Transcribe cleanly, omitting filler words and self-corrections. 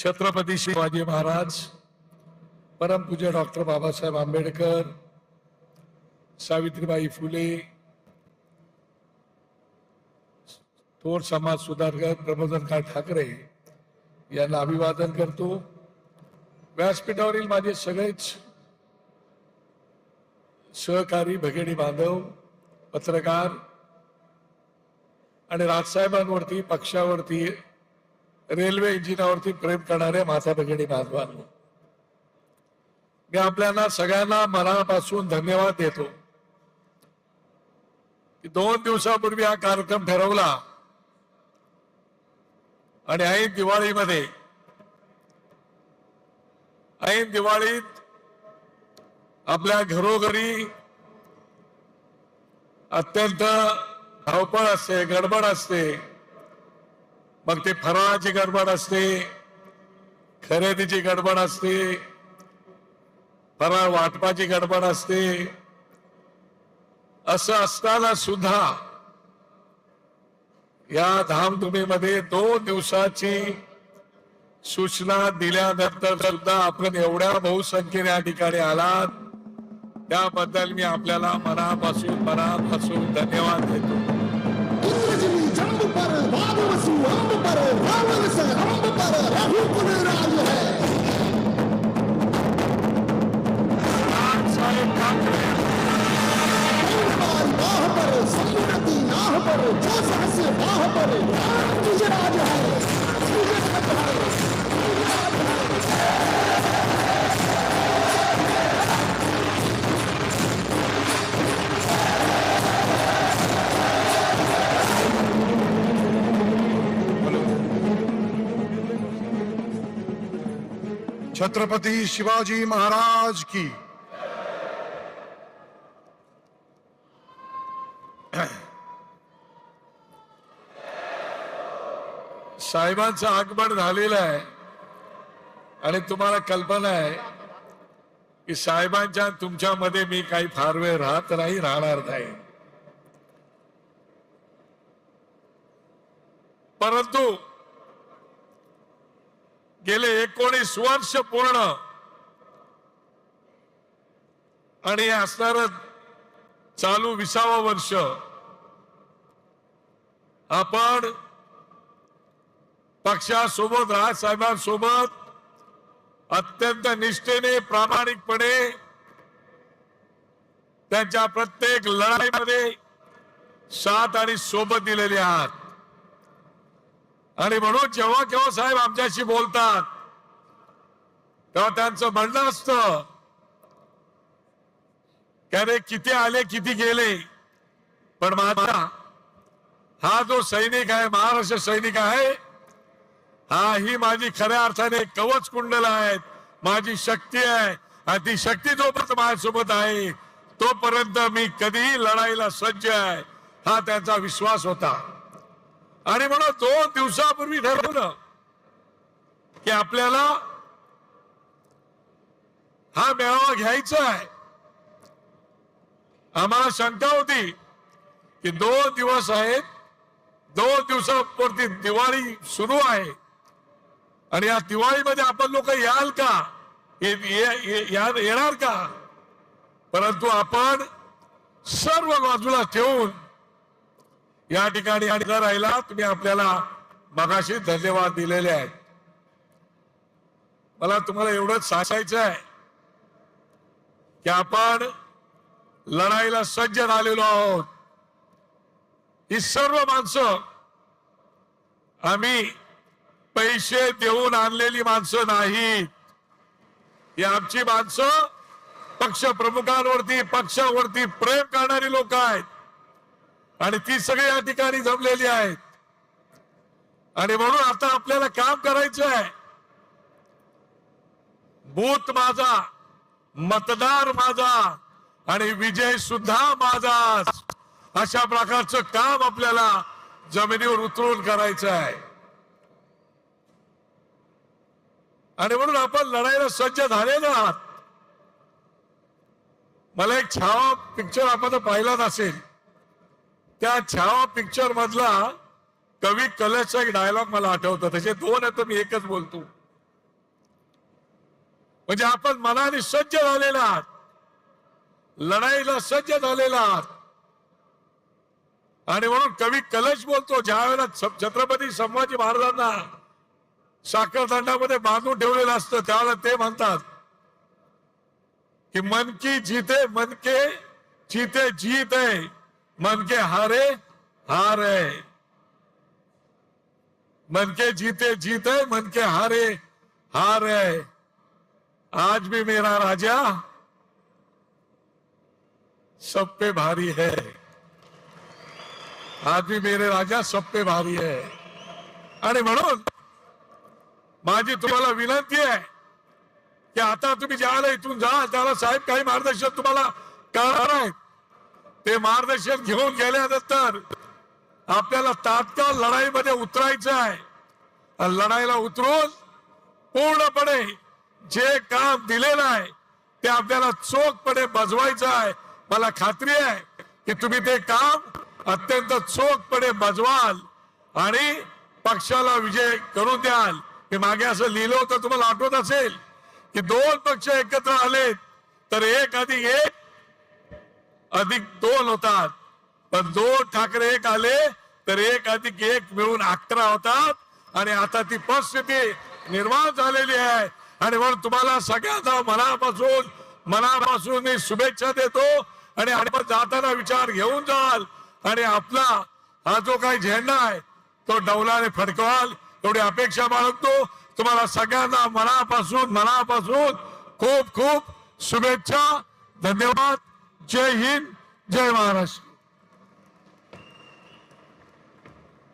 छत्रपती शिवाजी महाराज, परमपूज्य डॉक्टर बाबासाहेब आंबेडकर, सावित्रीबाई फुले, थोर समाज सुधारक प्रबोधनकार ठाकरे यांना अभिवादन करतो. व्यासपीठावरील माझे सगळेच सहकारी भगिनी बांधव, पत्रकार आणि राजसाहेबांवरती, पक्षावरती, रेल्वे इंजिनावरती प्रेम करणारे माता भगिनी बांधवांनो, मी आपल्याला सगळ्यांना मनापासून धन्यवाद देतो की 2 दिवसापूर्वी हा कार्यक्रम ठरवला आणि ऐन दिवाळीत आपल्या घरोघरी अत्यंत धावपळ असते, गडबड असते. मग ते फराळाची गडबड असते, खरेदीची गडबड असते, फराळ वाटपाची गडबड असते. असं असताना सुद्धा या धामधुमीमध्ये 2 दिवसाची सूचना दिल्यानंतर सुद्धा आपण एवढ्या बहुसंख्येने या ठिकाणी आलात, त्याबद्दल मी आपल्याला मनापासून धन्यवाद देतो. छत्रपती शिवाजी महाराज की. साहेबांचं आगमन झालेलं आहे आणि तुम्हाला कल्पना आहे की साहेबांच्या तुमच्यामध्ये मी काही फार वेळ राहणार नाही. परंतु गेले 19 वर्ष पूर्ण आणि असणार चालू 20वं वर्ष आपण पक्षासोबत, राजसाहेबांसोबत अत्यंत निष्ठेने, प्रामाणिकपणे त्यांच्या प्रत्येक लढाईमध्ये साथ आणि सोबत दिलेली आहात. आणि म्हणून जेव्हा केव्हा साहेब आमच्याशी बोलतात तेव्हा त्यांचं म्हणणं असतं की अरे किती आले किती गेले, पण माझा हा जो सैनिक आहे, महाराष्ट्र सैनिक आहे, हा ही माझी खऱ्या अर्थाने कवच कुंडल आहे, माझी शक्ती आहे. आणि ती शक्ती जोपर्यंत माझ्यासोबत आहे तोपर्यंत मी कधीही लढाईला सज्ज आहे, हा त्यांचा विश्वास होता. आणि म्हणून 2 दिवसापूर्वी ठरवलं की आपल्याला हा मेळावा घ्यायचा आहे. आम्हाला शंका होती की 2 दिवस आहेत, 2 दिवसापूर्वी दिवाळी सुरू आहे आणि या दिवाळीमध्ये आपण लोक याल का, येणार का. परंतु आपण सर्व बाजूला ठेवून या ठिकाणी राहिला. तुम्ही आपल्याला मगाशी धन्यवाद दिलेले आहेत. मला तुम्हाला एवढंच सांगायचं आहे की आपण लढाईला सज्ज झालेलो आहोत. ही सर्व माणसं आम्ही पैसे देऊन आणलेली माणसं नाहीत. ही आमची माणसं पक्ष प्रमुखांवरती, पक्षावरती प्रेम करणारी लोक आहेत आणि ती सगळी या ठिकाणी जमलेली आहेत. आणि म्हणून आता आपल्याला काम करायचं आहे. बूथ माझा, मतदार माझा आणि विजय सुद्धा माझाच, अशा प्रकारचं काम आपल्याला जमिनीवर उतरून करायचं आहे. आणि म्हणून आपण लढाईला सज्ज झालेलो आहात. मला एक छावा पिक्चर आपण पाहिला नसेल, त्या छावा पिक्चर मधला कवी कलशचा एक डायलॉग मला आठवतो. तसे 2 आहेत, मी एकच बोलतो. म्हणजे आपण मनाने सज्ज झालेला आहात, लढाईला सज्ज झालेला आहात. आणि म्हणून कवी कलश बोलतो, ज्या वेळेला छत्रपती संभाजी महाराजांना साखरदंडामध्ये बांधून ठेवलेलं असतं त्यावेळेला ते म्हणतात कि मन की जीते मन के जीते जीत है, मन के हारे हार है. मन के जीते जीत है, मन के हारे हार है. आज भी मेरा राजा सब पे भारी है. आज भी मेरे राजा सब पे भारी है. आणि म्हणून माझी तुम्हाला विनंती आहे की आता तुम्ही ज्याला इथून जाल त्याला साहेब काही मार्गदर्शन तुम्हाला करणार आहेत. ते मार्गदर्शन घेऊन गेल्यानंतर आपल्याला तात्काळ लढाईमध्ये उतरायचं आहे. आणि लढाईला उतरून पूर्णपणे जे काम दिलेलं आहे ते आपल्याला चोखपणे बजवायचं आहे. मला खात्री आहे की तुम्ही ते काम अत्यंत चोखपणे बजवाल आणि पक्षाला विजय करून द्याल. मी मागे असं लिहिलं होतं, तुम्हाला आठवत असेल की 2 पक्ष एकत्र आले तर 1+1=2 होतात. पण 2 ठाकरे 1 आले तर 1+1 मिळून 11 होतात. आणि आता ती परिस्थिती निर्माण झालेली आहे. आणि म्हणून तुम्हाला सगळ्यांना मनापासून मी शुभेच्छा देतो. आणि आपण जाताना विचार घेऊन जाल आणि आपला हा जो काही झेंडा आहे तो डौलाने फडकवाल एवढी अपेक्षा बाळगतो. तुम्हाला सगळ्यांना मनापासून खूप खूप शुभेच्छा. धन्यवाद. जय हिंद, जय महाराष्ट्र.